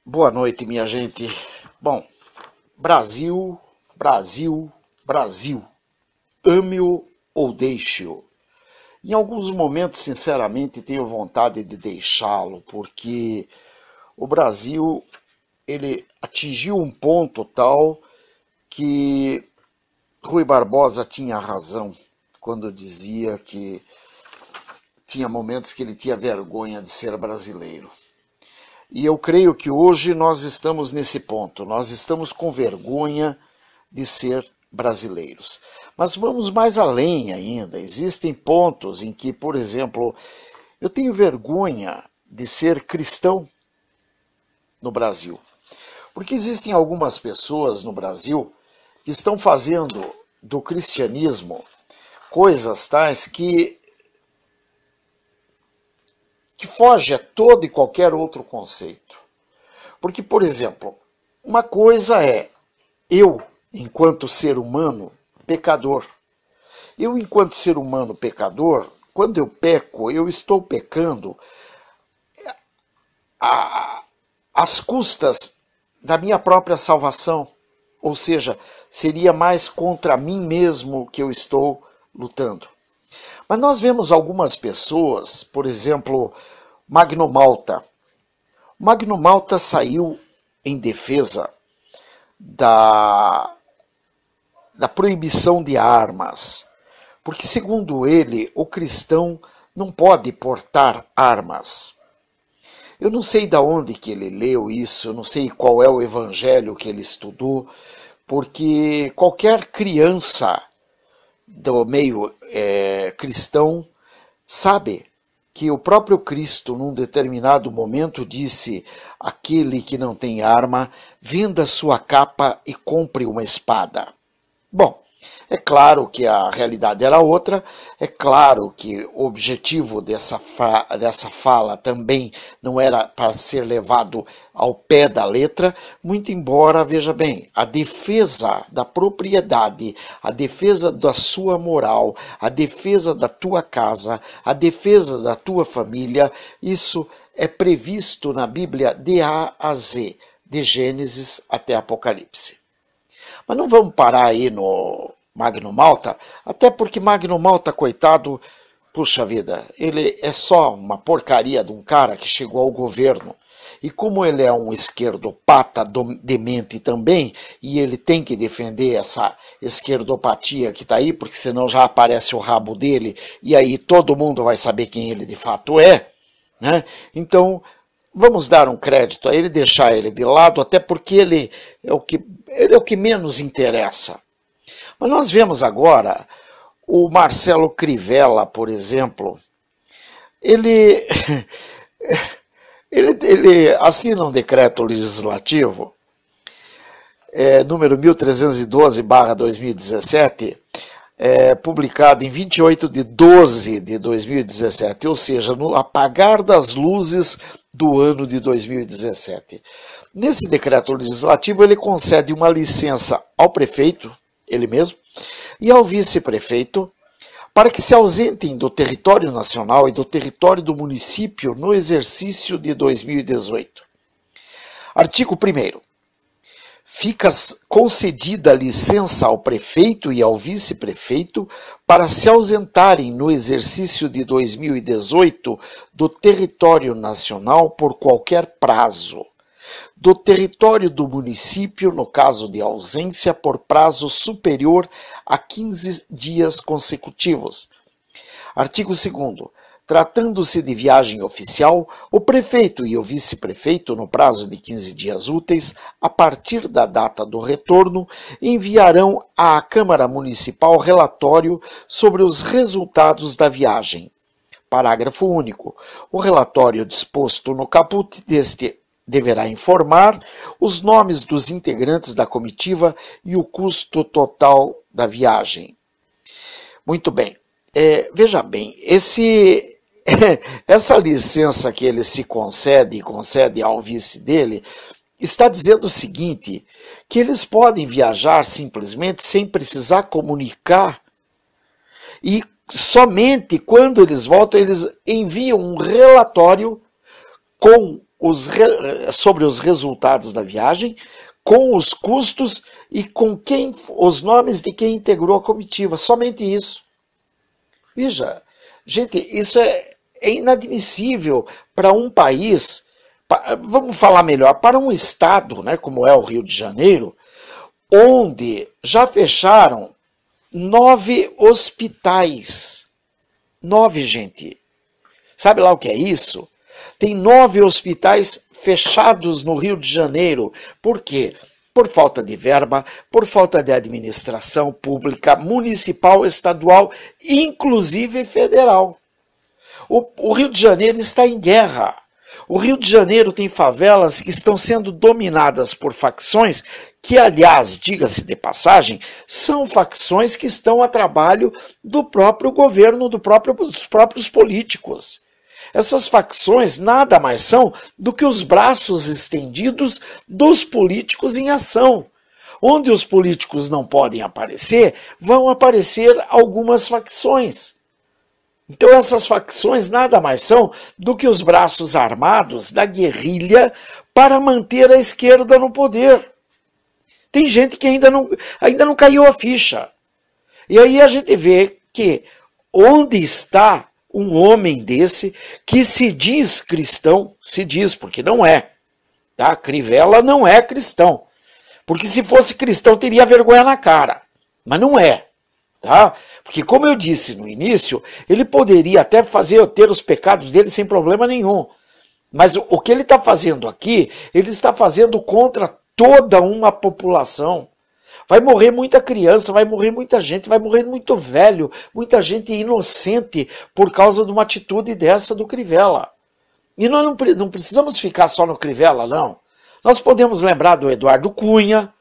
Boa noite, minha gente. Bom, Brasil, Brasil, Brasil. Ame-o ou deixe-o. Em alguns momentos, sinceramente, tenho vontade de deixá-lo, porque o Brasil ele atingiu um ponto tal que Rui Barbosa tinha razão quando dizia que tinha momentos que ele tinha vergonha de ser brasileiro. E eu creio que hoje nós estamos nesse ponto, nós estamos com vergonha de ser brasileiros. Mas vamos mais além ainda, existem pontos em que, por exemplo, eu tenho vergonha de ser cristão no Brasil. Porque existem algumas pessoas no Brasil que estão fazendo do cristianismo coisas tais que foge a todo e qualquer outro conceito. Porque, por exemplo, uma coisa é eu, enquanto ser humano, pecador. Eu, enquanto ser humano pecador, quando eu peco, eu estou pecando às custas da minha própria salvação. Ou seja, seria mais contra mim mesmo que eu estou lutando. Mas nós vemos algumas pessoas, por exemplo, Magno Malta. Magno Malta saiu em defesa da proibição de armas, porque, segundo ele, o cristão não pode portar armas. Eu não sei de onde que ele leu isso, eu não sei qual é o evangelho que ele estudou, porque qualquer criança do meio cristão sabe que o próprio Cristo, num determinado momento, disse: aquele que não tem arma, venda sua capa e compre uma espada. Bom, é claro que a realidade era outra, é claro que o objetivo dessa fala também não era para ser levado ao pé da letra, muito embora, veja bem, a defesa da propriedade, a defesa da sua moral, a defesa da tua casa, a defesa da tua família, isso é previsto na Bíblia de A a Z, de Gênesis até Apocalipse. Mas não vamos parar aí no Magno Malta, até porque Magno Malta, coitado, puxa vida, ele é só uma porcaria de um cara que chegou ao governo. E como ele é um esquerdopata demente também, e ele tem que defender essa esquerdopatia que está aí, porque senão já aparece o rabo dele, e aí todo mundo vai saber quem ele de fato é, né? Então, vamos dar um crédito a ele, deixar ele de lado, até porque ele é o que menos interessa. Mas nós vemos agora o Marcelo Crivella, por exemplo, ele assina um decreto legislativo, número 1312/2017, publicado em 28 de 12 de 2017, ou seja, no apagar das luzes do ano de 2017. Nesse decreto legislativo, ele concede uma licença ao prefeito, ele mesmo, e ao vice-prefeito, para que se ausentem do território nacional e do território do município no exercício de 2018. Artigo 1º. Fica concedida licença ao prefeito e ao vice-prefeito para se ausentarem no exercício de 2018 do território nacional por qualquer prazo, do território do município, no caso de ausência, por prazo superior a 15 dias consecutivos. Artigo 2º. Tratando-se de viagem oficial, o prefeito e o vice-prefeito, no prazo de 15 dias úteis, a partir da data do retorno, enviarão à Câmara Municipal relatório sobre os resultados da viagem. Parágrafo único. O relatório disposto no caput deste deverá informar os nomes dos integrantes da comitiva e o custo total da viagem. Muito bem. Veja bem, essa licença que ele se concede ao vice dele, está dizendo o seguinte, que eles podem viajar simplesmente sem precisar comunicar, e somente quando eles voltam, eles enviam um relatório com sobre os resultados da viagem, com os custos e com os nomes de quem integrou a comitiva. Somente isso. Veja, gente, isso é inadmissível para um país, vamos falar melhor, para um estado, né, como é o Rio de Janeiro, onde já fecharam 9 hospitais. 9, gente. Sabe lá o que é isso? Tem 9 hospitais fechados no Rio de Janeiro. Por quê? Por falta de verba, por falta de administração pública, municipal, estadual, inclusive federal. O Rio de Janeiro está em guerra. O Rio de Janeiro tem favelas que estão sendo dominadas por facções que, aliás, diga-se de passagem, são facções que estão a trabalho do próprio governo, dos próprios políticos. Essas facções nada mais são do que os braços estendidos dos políticos em ação. Onde os políticos não podem aparecer, vão aparecer algumas facções. Então essas facções nada mais são do que os braços armados da guerrilha para manter a esquerda no poder. Tem gente que ainda não caiu a ficha. E aí a gente vê que onde está um homem desse que se diz cristão, se diz, porque não é, tá? Crivella não é cristão, porque se fosse cristão teria vergonha na cara, mas não é, tá? Porque como eu disse no início, ele poderia até ter os pecados dele sem problema nenhum, mas o que ele está fazendo aqui, ele está fazendo contra toda uma população. Vai morrer muita criança, vai morrer muita gente, vai morrer muito velho, muita gente inocente por causa de uma atitude dessa do Crivella. E nós não precisamos ficar só no Crivella, não. Nós podemos lembrar do Eduardo Cunha,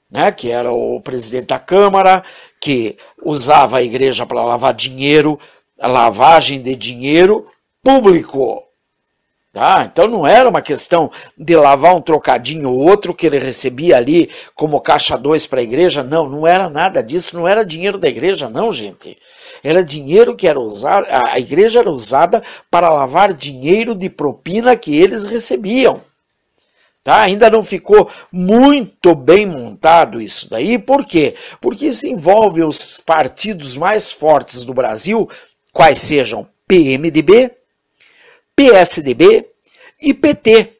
né, que era o presidente da Câmara, que usava a igreja para lavar dinheiro, a lavagem de dinheiro público. Tá? Então não era uma questão de lavar um trocadinho ou outro que ele recebia ali como caixa 2 para a igreja, não era nada disso, não era dinheiro da igreja não, gente. Era dinheiro que era usado, a igreja era usada para lavar dinheiro de propina que eles recebiam. Tá? Ainda não ficou muito bem montado isso daí, por quê? Porque isso envolve os partidos mais fortes do Brasil, quais sejam PMDB, PSDB e PT.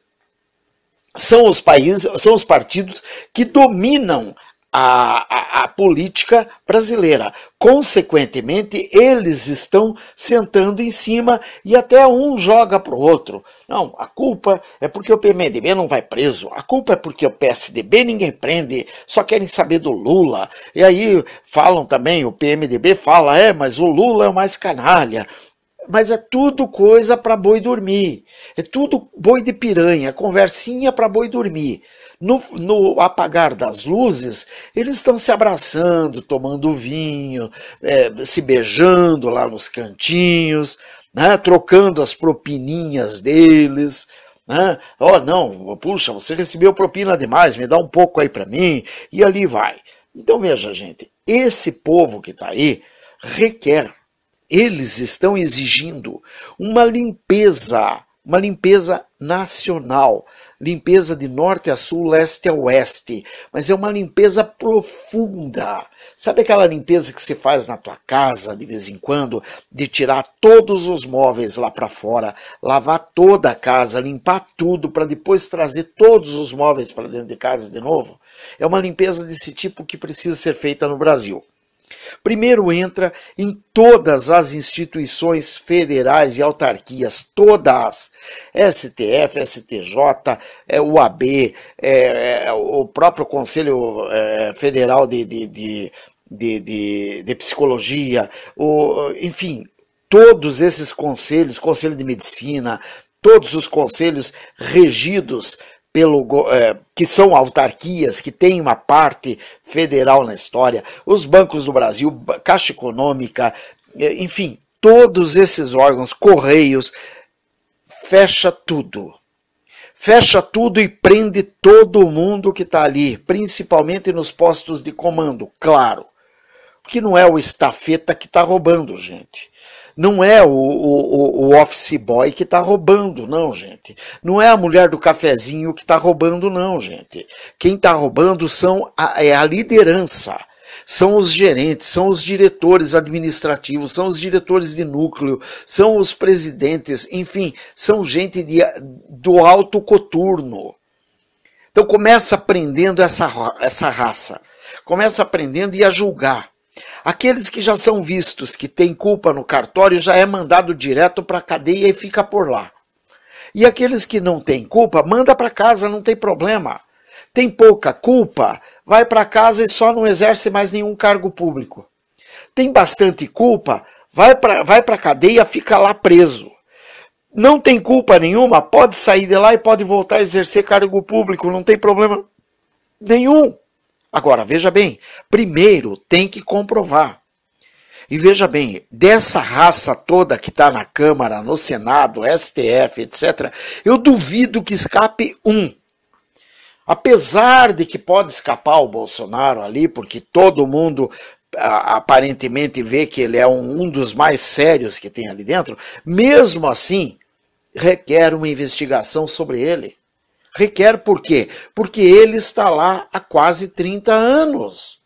São os partidos que dominam a política brasileira. Consequentemente, eles estão sentando em cima e até um joga para o outro. Não, a culpa é porque o PMDB não vai preso, a culpa é porque o PSDB ninguém prende, só querem saber do Lula. E aí falam também, o PMDB fala, mas o Lula é o mais canalha. Mas é tudo coisa para boi dormir, é tudo boi de piranha, conversinha para boi dormir. No apagar das luzes, eles estão se abraçando, tomando vinho, se beijando lá nos cantinhos, né, trocando as propininhas deles. Né? Não, puxa, você recebeu propina demais, me dá um pouco aí para mim, e ali vai. Então veja, gente, esse povo que está aí requer. Eles estão exigindo uma limpeza nacional, limpeza de norte a sul, leste a oeste, mas é uma limpeza profunda. Sabe aquela limpeza que se faz na tua casa de vez em quando, de tirar todos os móveis lá para fora, lavar toda a casa, limpar tudo para depois trazer todos os móveis para dentro de casa de novo? É uma limpeza desse tipo que precisa ser feita no Brasil. Primeiro entra em todas as instituições federais e autarquias, todas, STF, STJ, UAB, o próprio Conselho Federal de Psicologia, enfim, todos esses conselhos, Conselho de Medicina, todos os conselhos regidos que são autarquias, que têm uma parte federal na história, os bancos do Brasil, Caixa Econômica, enfim, todos esses órgãos, Correios, fecha tudo. Fecha tudo e prende todo mundo que está ali, principalmente nos postos de comando, claro. Porque não é o estafeta que está roubando, gente. Não é o office boy que está roubando, não, gente. Não é a mulher do cafezinho que está roubando, não, gente. Quem está roubando é a liderança. São os gerentes, são os diretores administrativos, são os diretores de núcleo, são os presidentes, enfim, são gente do alto coturno. Então começa aprendendo essa raça. Começa aprendendo e a julgar. Aqueles que já são vistos, que têm culpa no cartório, já é mandado direto para a cadeia e fica por lá. E aqueles que não têm culpa, manda para casa, não tem problema. Tem pouca culpa, vai para casa e só não exerce mais nenhum cargo público. Tem bastante culpa, vai para a cadeia, fica lá preso. Não tem culpa nenhuma, pode sair de lá e pode voltar a exercer cargo público, não tem problema nenhum. Agora, veja bem, primeiro tem que comprovar. E veja bem, dessa raça toda que está na Câmara, no Senado, STF, etc., eu duvido que escape um. Apesar de que pode escapar o Bolsonaro ali, porque todo mundo aparentemente vê que ele é um dos mais sérios que tem ali dentro, mesmo assim, requer uma investigação sobre ele. Requer por quê? Porque ele está lá há quase 30 anos.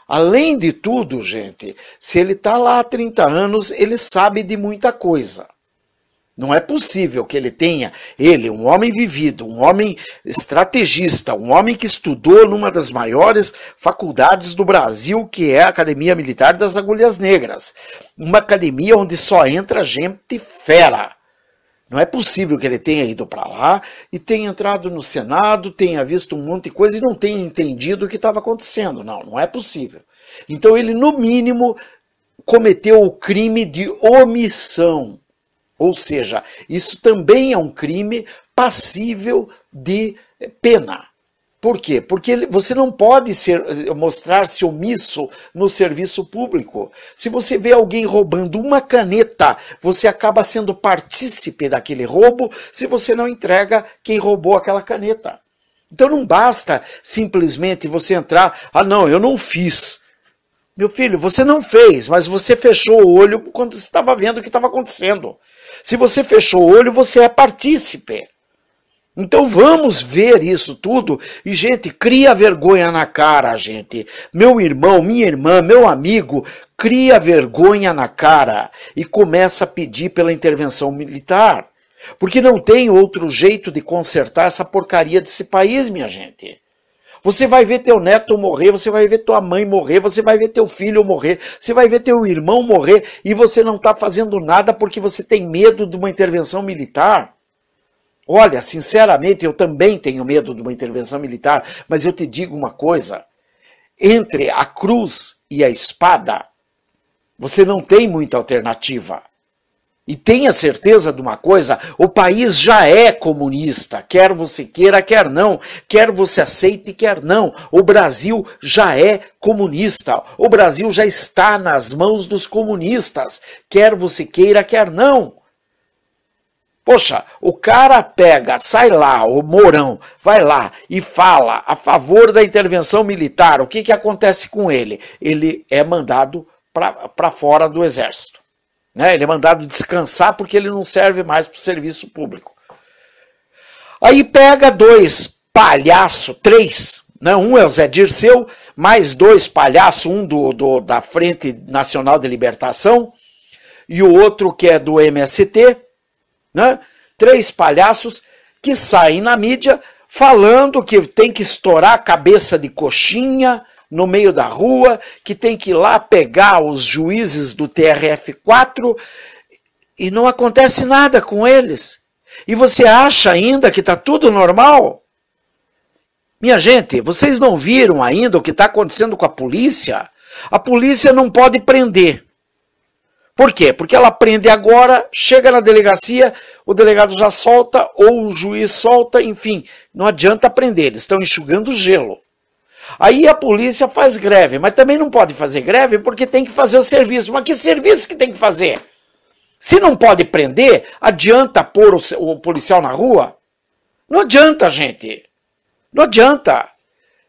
Além de tudo, gente, se ele está lá há 30 anos, ele sabe de muita coisa. Não é possível que ele tenha, um homem vivido, um homem estrategista, um homem que estudou numa das maiores faculdades do Brasil, que é a Academia Militar das Agulhas Negras. Uma academia onde só entra gente fera. Não é possível que ele tenha ido para lá e tenha entrado no Senado, tenha visto um monte de coisa e não tenha entendido o que estava acontecendo. Não, não é possível. Então ele, no mínimo, cometeu o crime de omissão. Ou seja, isso também é um crime passível de pena. Por quê? Porque você não pode mostrar-se omisso no serviço público. Se você vê alguém roubando uma caneta, você acaba sendo partícipe daquele roubo se você não entrega quem roubou aquela caneta. Então não basta simplesmente você entrar, não, eu não fiz. Meu filho, você não fez, mas você fechou o olho quando você estava vendo o que estava acontecendo. Se você fechou o olho, você é partícipe. Então vamos ver isso tudo e, gente, cria vergonha na cara, gente. Meu irmão, minha irmã, meu amigo, cria vergonha na cara e começa a pedir pela intervenção militar. Porque não tem outro jeito de consertar essa porcaria desse país, minha gente. Você vai ver teu neto morrer, você vai ver tua mãe morrer, você vai ver teu filho morrer, você vai ver teu irmão morrer e você não está fazendo nada porque você tem medo de uma intervenção militar. Olha, sinceramente, eu também tenho medo de uma intervenção militar, mas eu te digo uma coisa, entre a cruz e a espada, você não tem muita alternativa. E tenha certeza de uma coisa, o país já é comunista, quer você queira, quer não, quer você aceite, quer não. O Brasil já é comunista, o Brasil já está nas mãos dos comunistas, quer você queira, quer não. Poxa, o cara pega, sai lá, o Mourão, vai lá e fala a favor da intervenção militar, o que acontece com ele? Ele é mandado para fora do exército. Né? Ele é mandado descansar porque ele não serve mais para o serviço público. Aí pega dois palhaços, três, né? Um é o Zé Dirceu, mais dois palhaços, um da Frente Nacional de Libertação e o outro que é do MST, né? Três palhaços que saem na mídia falando que tem que estourar a cabeça de coxinha no meio da rua, que tem que ir lá pegar os juízes do TRF4 e não acontece nada com eles. E você acha ainda que está tudo normal? Minha gente, vocês não viram ainda o que está acontecendo com a polícia? A polícia não pode prender. Por quê? Porque ela prende agora, chega na delegacia, o delegado já solta, ou o juiz solta, enfim, não adianta prender, eles estão enxugando gelo. Aí a polícia faz greve, mas também não pode fazer greve porque tem que fazer o serviço. Mas que serviço que tem que fazer? Se não pode prender, adianta pôr o policial na rua? Não adianta, gente. Não adianta.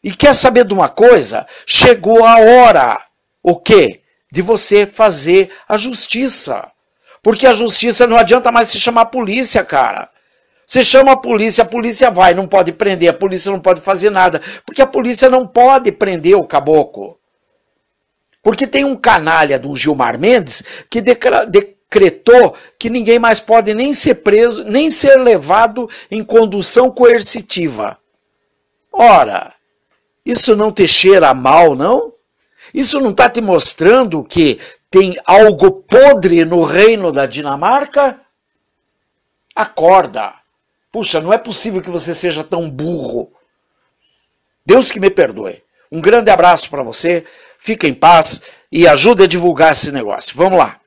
E quer saber de uma coisa? Chegou a hora, o quê? De você fazer a justiça. Porque a justiça não adianta mais se chamar a polícia, cara. Você chama a polícia vai, não pode prender, a polícia não pode fazer nada. Porque a polícia não pode prender o caboclo. Porque tem um canalha do Gilmar Mendes que decretou que ninguém mais pode nem ser preso, nem ser levado em condução coercitiva. Ora, isso não te cheira mal, não? Isso não está te mostrando que tem algo podre no reino da Dinamarca? Acorda. Puxa, não é possível que você seja tão burro. Deus que me perdoe. Um grande abraço para você, fica em paz e ajude a divulgar esse negócio. Vamos lá.